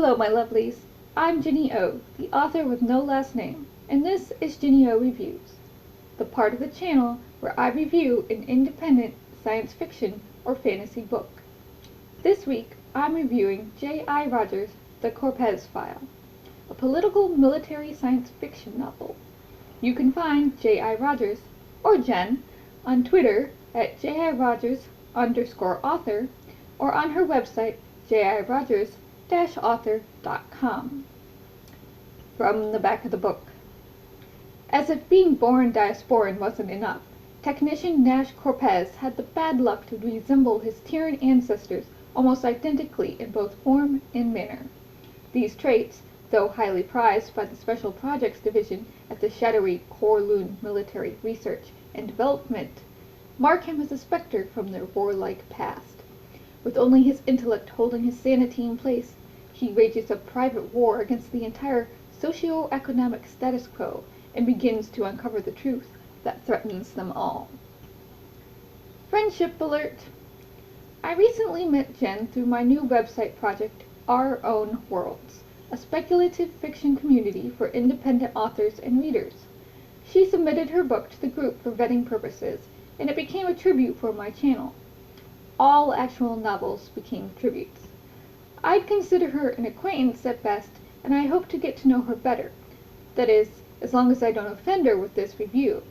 Hello, my lovelies. I'm Ginny O, the author with no last name, and this is Ginny O Reviews, the part of the channel where I review an independent science fiction or fantasy book. This week, I'm reviewing J.I. Rogers' The Korpes File, a political military science fiction novel. You can find J.I. Rogers, or Jen, on Twitter at JIRogers_author, or on her website, JIRogers-author.com. From the back of the book. As if being born diasporan wasn't enough, technician Nash Korpes had the bad luck to resemble his Terran ancestors almost identically in both form and manner. These traits, though highly prized by the Special Projects Division at the shadowy Korlune Military Research and Development, mark him as a specter from their warlike past. With only his intellect holding his sanity in place, he wages a private war against the entire socio-economic status quo and begins to uncover the truth that threatens them all. Friendship alert! I recently met Jen through my new website project, Our Own Worlds, a speculative fiction community for independent authors and readers. She submitted her book to the group for vetting purposes, and it became a tribute for my channel. All actual novels became tributes. I'd consider her an acquaintance at best, and I hope to get to know her better. That is, as long as I don't offend her with this review.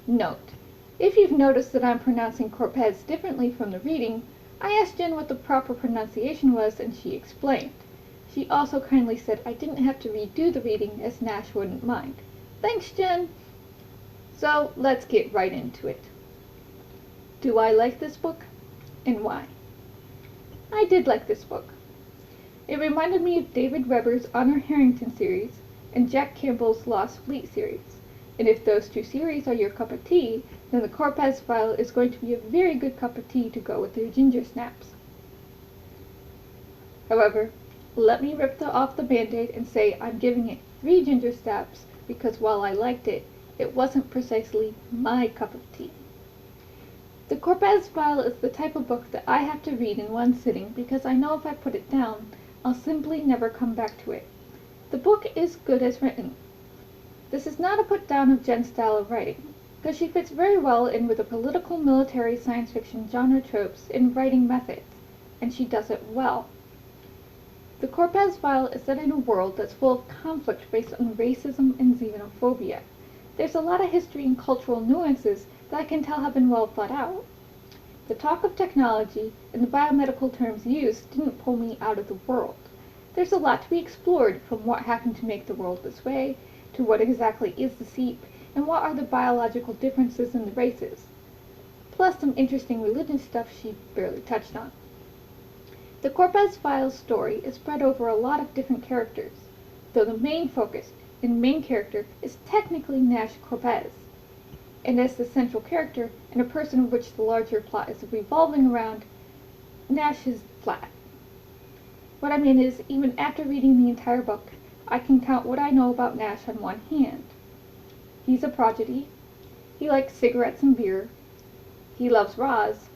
Note: if you've noticed that I'm pronouncing Korpes differently from the reading, I asked Jen what the proper pronunciation was, and she explained. She also kindly said I didn't have to redo the reading, as Nash wouldn't mind. Thanks, Jen! So, let's get right into it. Do I like this book? And why? I did like this book. It reminded me of David Weber's Honor Harrington series and Jack Campbell's Lost Fleet series. And if those two series are your cup of tea, then the Korpes File is going to be a very good cup of tea to go with your Gingersnaps. However, let me rip off the band-aid and say I'm giving it 3 Gingersnaps because while I liked it, it wasn't precisely my cup of tea. The Korpes File is the type of book that I have to read in one sitting because I know if I put it down, I'll simply never come back to it. The book is good as written. This is not a put down of Jen's style of writing, because she fits very well in with the political military science fiction genre tropes in writing methods, and she does it well. The Korpes File is set in a world that's full of conflict based on racism and xenophobia. There's a lot of history and cultural nuances that I can tell have been well thought out. The talk of technology and the biomedical terms used didn't pull me out of the world. There's a lot to be explored, from what happened to make the world this way, to what exactly is the seep, and what are the biological differences in the races. Plus some interesting religious stuff she barely touched on. The Korpes File's story is spread over a lot of different characters, though the main focus and main character is technically Nash Korpes. And as the central character, and a person of which the larger plot is revolving around, Nash is flat. What I mean is, even after reading the entire book, I can count what I know about Nash on one hand. He's a prodigy, he likes cigarettes and beer, he loves Roz,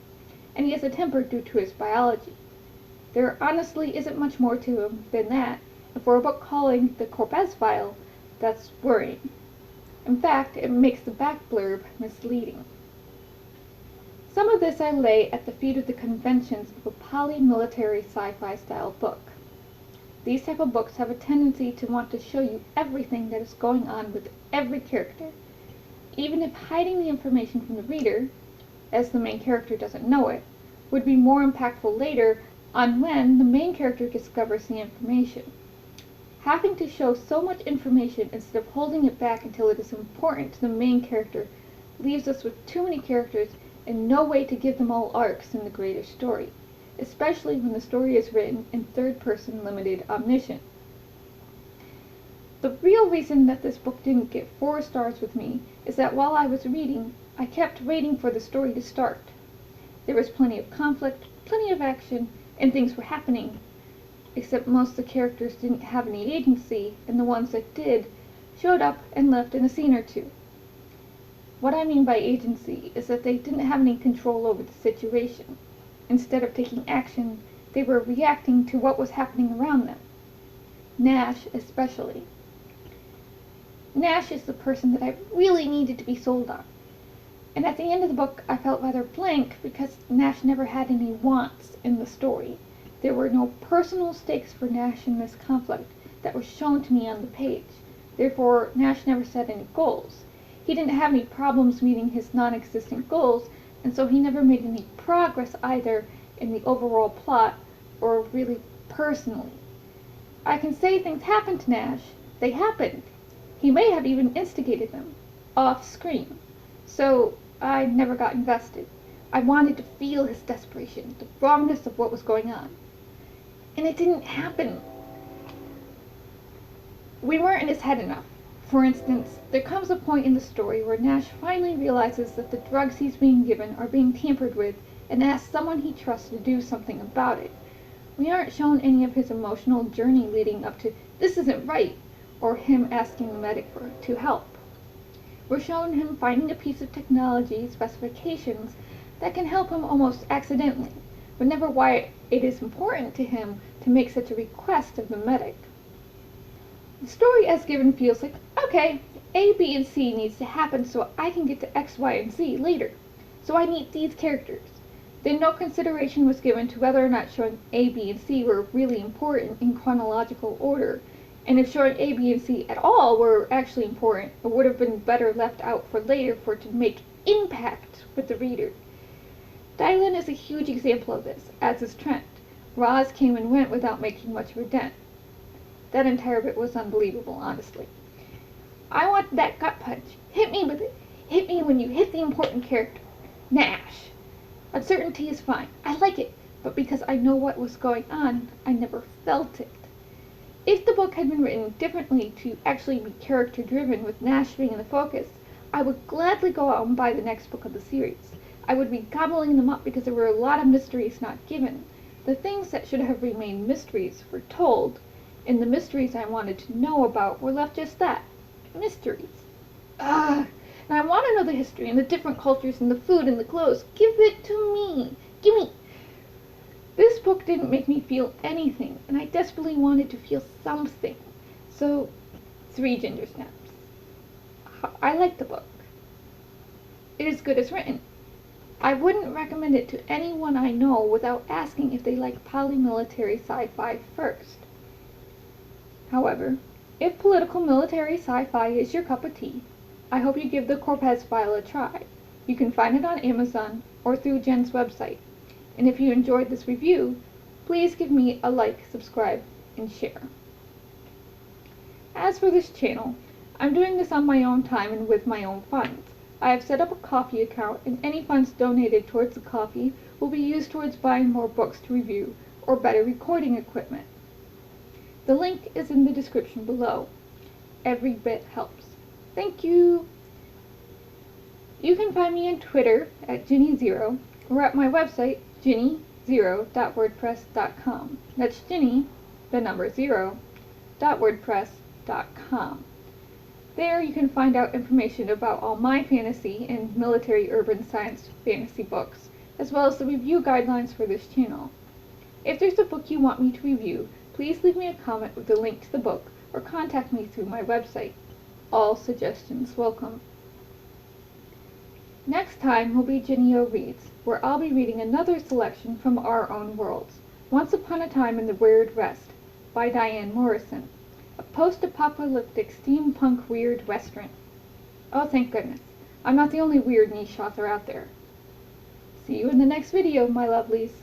and he has a temper due to his biology. There honestly isn't much more to him than that, and for a book calling The Korpes File, that's worrying. In fact, it makes the back blurb misleading. Some of this I lay at the feet of the conventions of a poly-military sci-fi style book. These type of books have a tendency to want to show you everything that is going on with every character, even if hiding the information from the reader, as the main character doesn't know it, would be more impactful later on when the main character discovers the information. Having to show so much information instead of holding it back until it is important to the main character leaves us with too many characters and no way to give them all arcs in the greater story, especially when the story is written in third-person limited omniscient. The real reason that this book didn't get 4 stars with me is that while I was reading, I kept waiting for the story to start. There was plenty of conflict, plenty of action, and things were happening, except most of the characters didn't have any agency, and the ones that did showed up and left in a scene or two. What I mean by agency is that they didn't have any control over the situation. Instead of taking action, they were reacting to what was happening around them. Nash especially. Nash is the person that I really needed to be sold on. And at the end of the book, I felt rather blank because Nash never had any wants in the story. There were no personal stakes for Nash in this conflict that was shown to me on the page. Therefore, Nash never set any goals. He didn't have any problems meeting his non-existent goals, and so he never made any progress either in the overall plot or really personally. I can say things happened to Nash. They happened. He may have even instigated them, off-screen. So I never got invested. I wanted to feel his desperation, the wrongness of what was going on. And it didn't happen. We weren't in his head enough. For instance, there comes a point in the story where Nash finally realizes that the drugs he's being given are being tampered with and asks someone he trusts to do something about it. We aren't shown any of his emotional journey leading up to "this isn't right," or him asking the medic to help. We're shown him finding a piece of technology specifications that can help him almost accidentally, but never why it is important to him to make such a request of the medic. The story as given feels like, okay, A, B, and C needs to happen so I can get to X, Y, and Z later. So I need these characters. Then no consideration was given to whether or not showing A, B, and C were really important in chronological order. And if showing A, B, and C at all were actually important, it would have been better left out for later for it to make impact with the reader. Dylan is a huge example of this, as is Trent. Roz came and went without making much of a dent. That entire bit was unbelievable, honestly. I wanted that gut punch. Hit me with it. Hit me when you hit the important character. Nash. Uncertainty is fine. I like it. But because I know what was going on, I never felt it. If the book had been written differently to actually be character-driven with Nash being the focus, I would gladly go out and buy the next book of the series. I would be gobbling them up because there were a lot of mysteries not given. The things that should have remained mysteries were told, and the mysteries I wanted to know about were left just that, mysteries. Ugh! And I want to know the history and the different cultures and the food and the clothes. Give it to me! Gimme! This book didn't make me feel anything, and I desperately wanted to feel something. So, 3 Gingersnaps. I like the book. It is good as written. I wouldn't recommend it to anyone I know without asking if they like polymilitary sci-fi first. However, if political military sci-fi is your cup of tea, I hope you give the Korpes File a try. You can find it on Amazon or through Jen's website. And if you enjoyed this review, please give me a like, subscribe, and share. As for this channel, I'm doing this on my own time and with my own funds. I have set up a Ko-fi account, and any funds donated towards the Ko-fi will be used towards buying more books to review or better recording equipment. The link is in the description below. Every bit helps. Thank you! You can find me on Twitter at Ginny0 or at my website, ginny0.wordpress.com. That's Ginny, the number 0.wordpress.com. There you can find out information about all my fantasy and military urban science fantasy books, as well as the review guidelines for this channel. If there's a book you want me to review, please leave me a comment with the link to the book or contact me through my website. All suggestions welcome. Next time will be Ginny O Reads, where I'll be reading another selection from Our Own Worlds, Once Upon a Time in the Weird West, by Diane Morrison, a post-apocalyptic steampunk weird western. Oh, thank goodness. I'm not the only weird niche author out there. See you in the next video, my lovelies.